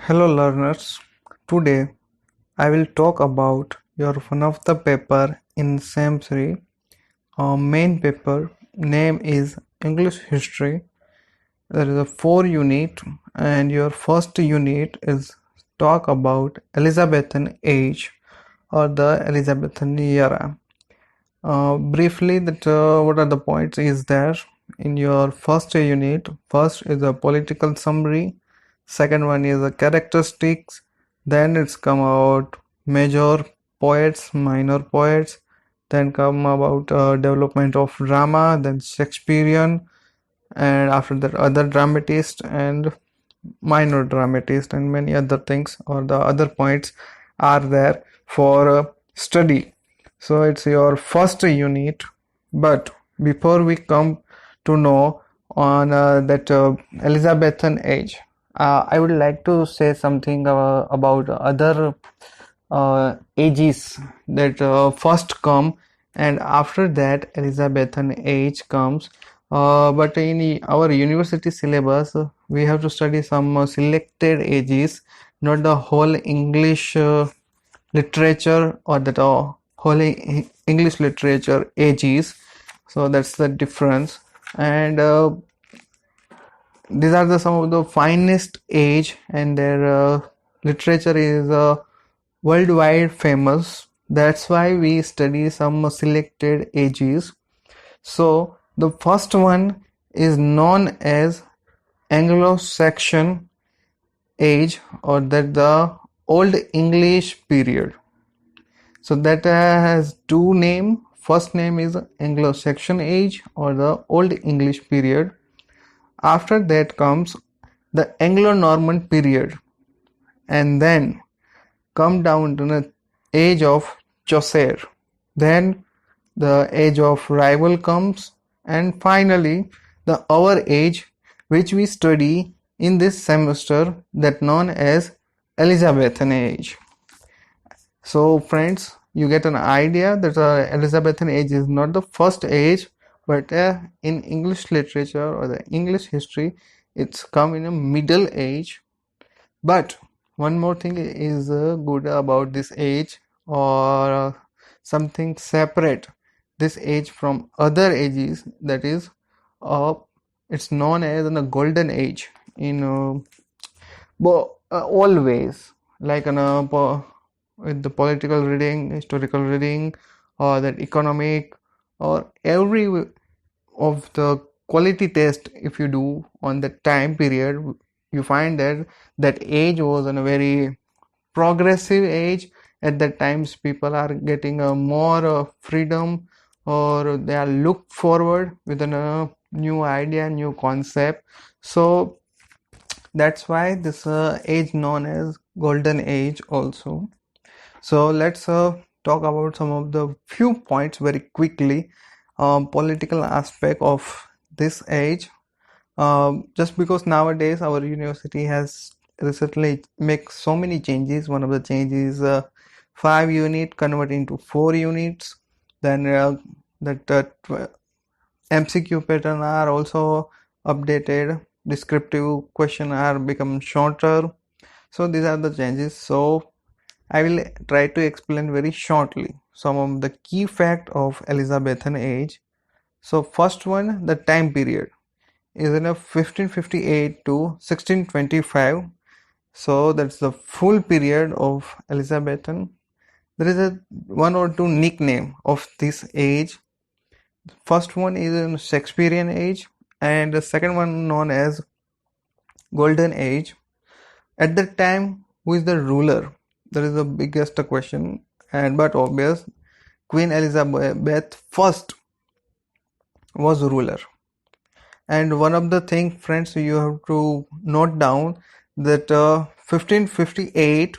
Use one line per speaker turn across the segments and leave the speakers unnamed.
Hello learners, today I will talk about your one of the paper in SEM 3. Our main paper name is English History. There is a 4 unit and your first unit is talk about Elizabethan Age or the Elizabethan era. Briefly, what are the points is there in your first unit. First is a political summary, second one is a characteristics, then it's come about major poets, minor poets, then come about development of drama, then Shakespearean, and after that other dramatist and minor dramatist and many other things or the other points are there for study. So it's your first unit, but before we come to know on that Elizabethan age, I would like to say something about other ages that first come, and after that Elizabethan age comes. But in our university syllabus, we have to study some selected ages, not the whole English literature or that whole English literature ages. So that's the difference. And these are some of the finest age, and their literature is worldwide famous. That's why we study some selected ages. So the first one is known as Anglo-Saxon age, or that the Old English period. So that has two names. First name is Anglo-Saxon age or the Old English period. After that comes the Anglo-Norman period, and then come down to the age of Chaucer. Then the age of rival comes, and finally the our age, which we study in this semester, that known as Elizabethan age. So friends, you get an idea that Elizabethan age is not the first age, but in English literature or the English history, it's come in a middle age. But one more thing is good about this age, or something separate this age from other ages, that is uh, it's known as a golden age in always, like with the political reading, historical reading, or that economic, or every of the quality test if you do on the time period, you find that that age was in a very progressive age. At that times people are getting a more freedom, or they are look forward with a new idea, new concept. So that's why this age known as golden age also. So let's talk about some of the few points very quickly. Political aspect of this age. Just because nowadays our university has recently make so many changes. One of the changes is 5 unit convert into 4 units. Then MCQ pattern are also updated. Descriptive question are become shorter. So these are the changes. So I will try to explain very shortly some of the key fact of Elizabethan age. So first one, the time period is in a 1558 to 1625. So that's the full period of Elizabethan. There is a one or two nickname of this age. First one is in Shakespearean age, and the second one known as Golden Age. At that time, who is the ruler? That is the biggest question, and but obvious. Queen Elizabeth first was ruler. And one of the thing, friends, you have to note down that 1558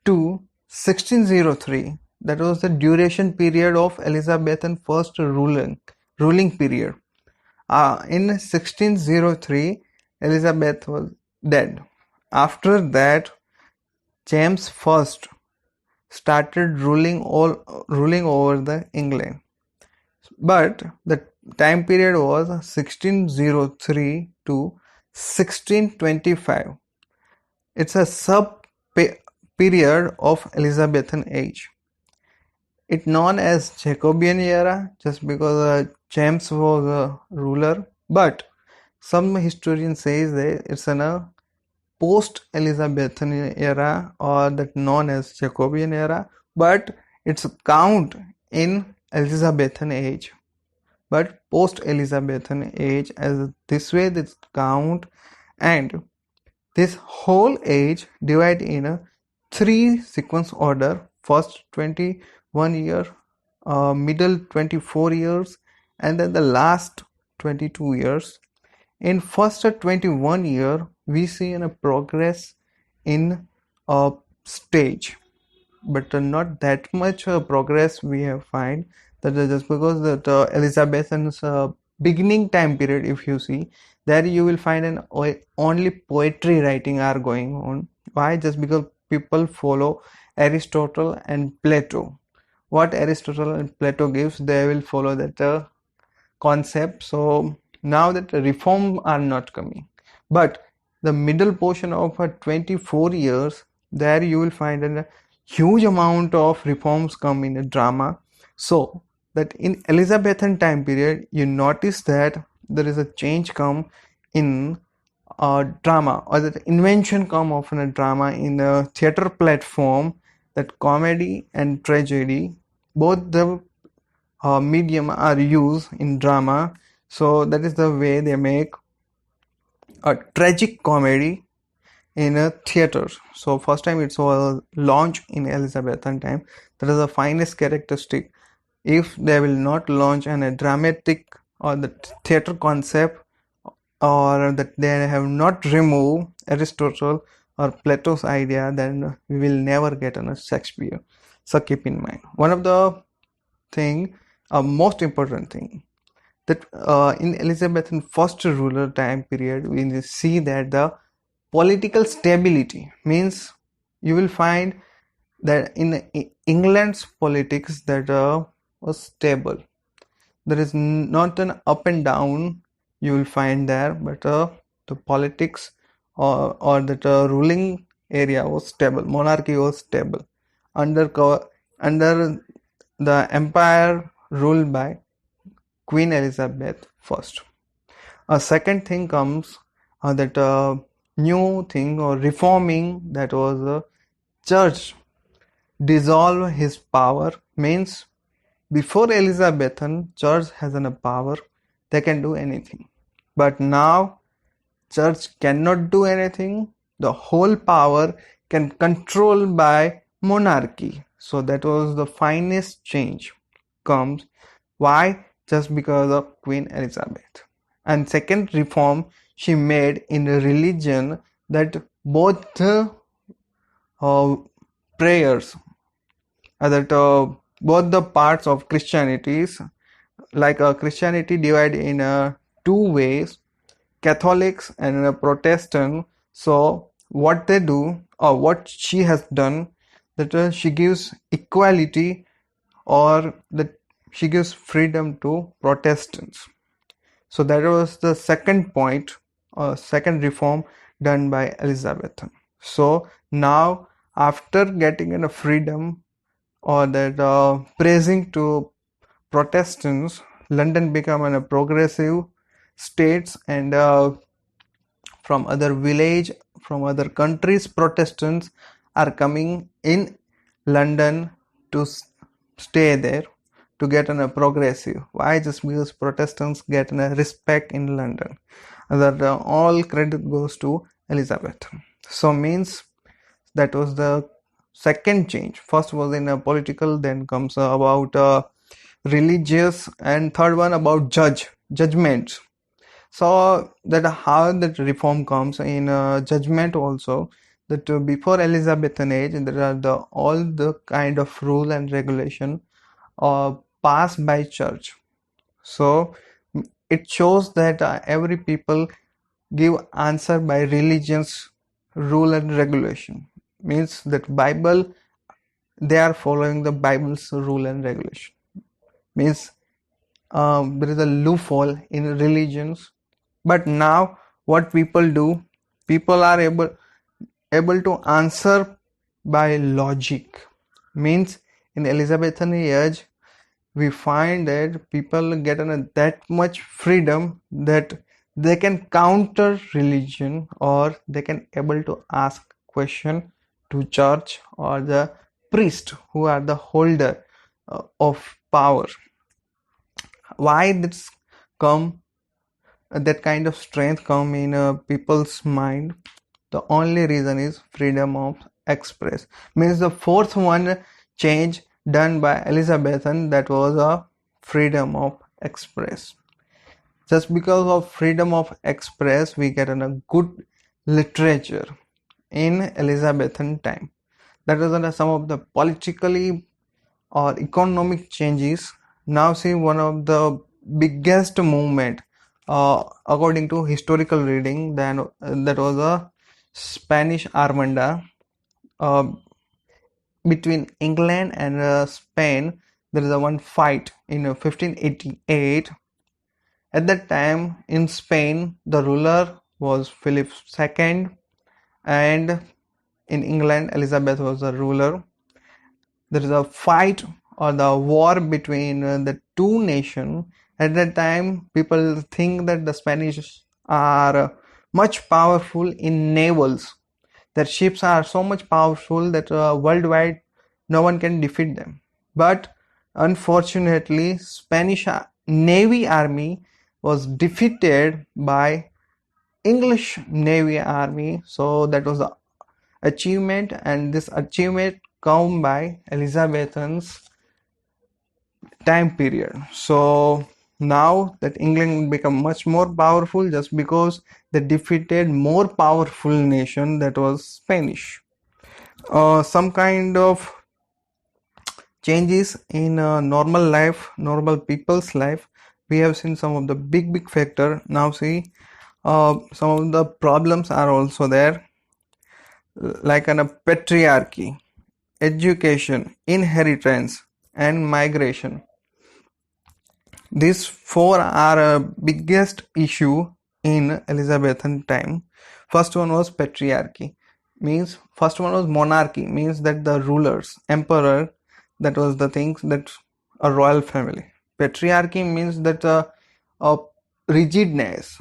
to 1603, that was the duration period of Elizabethan first ruling period. In 1603, Elizabeth was dead. After that, James I started ruling over the England. But the time period was 1603 to 1625. It's a sub-period of Elizabethan Age. It's known as Jacobean era just because James was a ruler, but some historians say that it's in a post-Elizabethan era or that known as Jacobean era, but it's count in Elizabethan age. But post-Elizabethan age, as this way this count, and this whole age divide in a three sequence order: first 21 year, middle 24 years, and then the last 22 years. In first 21 year, we see a progress in a stage, but not that much progress we have find that just because that Elizabethan's beginning time period, if you see, there you will find an only poetry writing are going on. Why? Just because people follow Aristotle and Plato. What Aristotle and Plato gives, they will follow that concept. So now that reform are not coming, but the middle portion of 24 years, there you will find a huge amount of reforms come in a drama. So that in Elizabethan time period, you notice that there is a change come in drama, or that invention come of a drama in a theater platform, that comedy and tragedy, both the medium are used in drama. So that is the way they make a tragic comedy in a theater. So first time it was launched in Elizabethan time. That is the finest characteristic. If they will not launch a dramatic or the theater concept, or that they have not removed Aristotle or Plato's idea, then we will never get a Shakespeare. So keep in mind one of the thing, a most important thing, that in Elizabethan first ruler time period, we see that the political stability means you will find that in England's politics that was stable. There is not an up and down you will find there, but the politics or that ruling area was stable. Monarchy was stable under under the empire ruled by Queen Elizabeth first. A second thing comes that new thing or reforming, that was church dissolve his power. Means before Elizabethan, church has a power, they can do anything, but now church cannot do anything. The whole power can control by monarchy. So that was the finest change comes. Why? Just because of Queen Elizabeth. And second reform she made in religion, that both prayers, that both the parts of Christianities, like Christianity divide in two ways, Catholics and Protestant. So what they do, or what she has done, that she gives equality, or that she gives freedom to Protestants. So that was the second point, second reform done by Elizabeth. So now after getting a freedom, or that praising to Protestants, London became a progressive states, and from other village, from other countries, Protestants are coming in London to stay there, to get a progressive. Why? Just because Protestants get a respect in London. That all credit goes to Elizabeth. So means that was the second change. First was in a political, then comes about religious, and third one about judgment. So that how that reform comes in judgment also, that before Elizabethan age there are the all the kind of rule and regulation passed by church. So it shows that every people give answer by religion's rule and regulation. Means that Bible, they are following the Bible's rule and regulation. Means there is a loophole in religions. But now what people do, people are able to answer by logic. Means in Elizabethan age, we find that people get that much freedom that they can counter religion, or they can able to ask question to church or the priest who are the holder of power. Why this come, that kind of strength come in people's mind? The only reason is freedom of express. Means the fourth one change done by Elizabethan, that was a freedom of express. Just because of freedom of express, we get a good literature in Elizabethan time. That was under some of the politically or economic changes. Now see, one of the biggest movement according to historical reading, then that was a Spanish Armada between England and Spain. There is a one fight in 1588. At that time in Spain, the ruler was Philip II, and in England, Elizabeth was the ruler. There is a fight or the war between the two nations. At that time, people think that the Spanish are much powerful in navals. Their ships are so much powerful that worldwide no one can defeat them. But unfortunately, Spanish Navy army was defeated by English Navy army. So that was the achievement, and this achievement come by Elizabethan's time period. So now that England become much more powerful just because they defeated more powerful nation, that was Spanish. Some kind of changes in normal life, normal people's life. We have seen some of the big factor. Now see, some of the problems are also there, like a patriarchy, education, inheritance, and migration. These four are a biggest issue in Elizabethan time. First one was patriarchy, means first one was monarchy, means that the rulers, emperor, that was the things that a royal family. Patriarchy means that a rigidness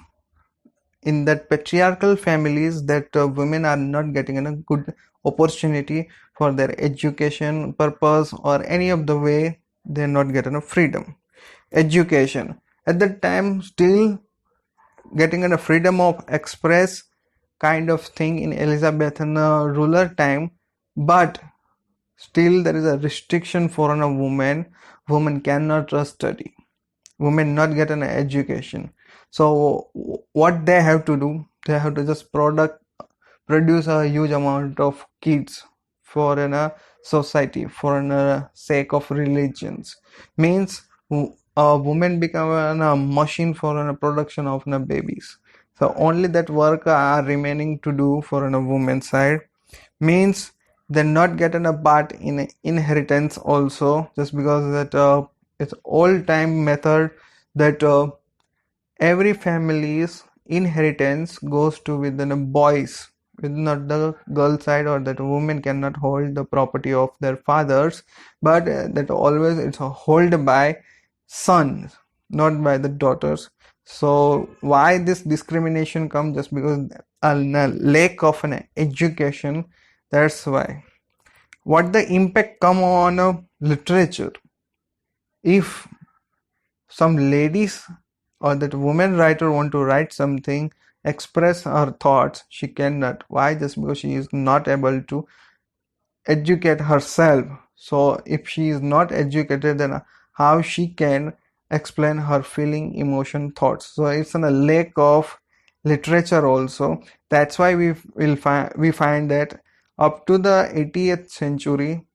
in that patriarchal families, that women are not getting a good opportunity for their education purpose or any of the way. They are not getting a freedom. Education at that time still getting a freedom of express kind of thing in Elizabethan ruler time, but still there is a restriction for a woman. Women cannot study, women not get an education. So what they have to do, they have to just produce a huge amount of kids for a society, for a sake of religions. Means a woman become a machine for a production of babies. So only that work are remaining to do for a woman's side. Means they not getting a part in inheritance also, just because that it's old time method that every family's inheritance goes to within a boys, with not the girl side, or that women cannot hold the property of their fathers, but that always it's held by sons, not by the daughters. So why this discrimination comes? Just because a lack of an education. That's why. What the impact come on literature? If some ladies or that woman writer want to write something, express her thoughts, she cannot. Why? Just because she is not able to educate herself. So if she is not educated, then how she can explain her feeling, emotion, thoughts? So it's a lack of literature also. That's why we find that up to the 80th century,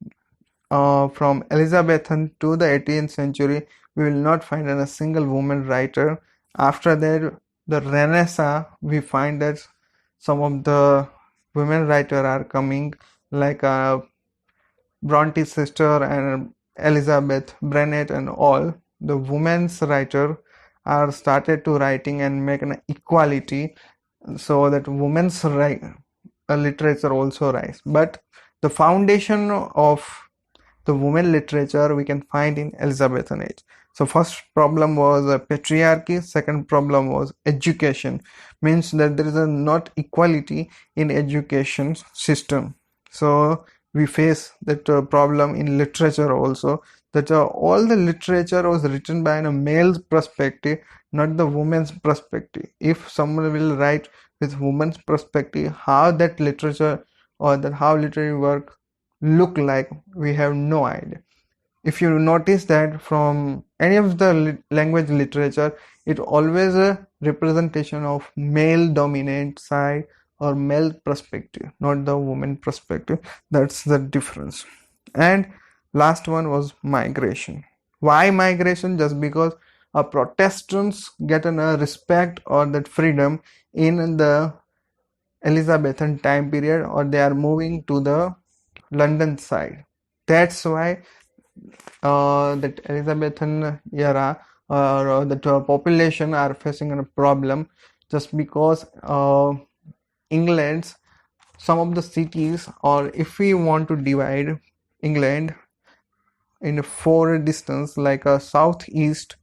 from Elizabethan to the 18th century, we will not find a single woman writer. After that, the Renaissance, we find that some of the women writers are coming, like Bronte's sister and Elizabeth Bennet and all. The women's writer are started to writing and make an equality, so that women's literature also rise. But the foundation of the women literature we can find in Elizabethan age. So first problem was patriarchy, second problem was education, means that there is a not equality in education system. So we face that problem in literature also, that all the literature was written by a male's perspective, not the woman's perspective. If someone will write with woman's perspective, how that literature or that how literary work look like, we have no idea. If you notice that from any of the language literature, it always a representation of male dominant side or male perspective, not the woman perspective. That's the difference. And last one was migration. Why migration? Just because Protestants get a respect or that freedom in the Elizabethan time period, or they are moving to the London side. That's why that Elizabethan era or that population are facing a problem, just because England's some of the cities, or if we want to divide England in four distance, like a southeast,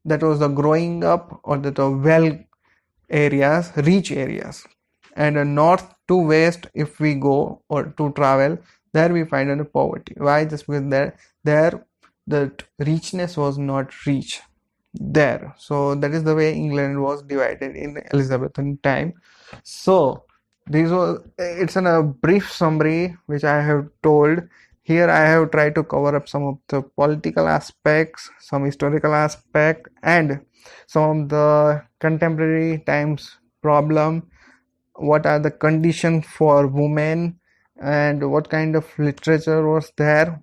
that was the growing up or that well areas, rich areas, and north to west, if we go or to travel, there we find a poverty. Why? Just because there that richness was not reached there. So that is the way England was divided in Elizabethan time. So this was, it's in a brief summary which I have told. Here I have tried to cover up some of the political aspects, some historical aspect, and some of the contemporary times problem. What are the conditions for women and what kind of literature was there.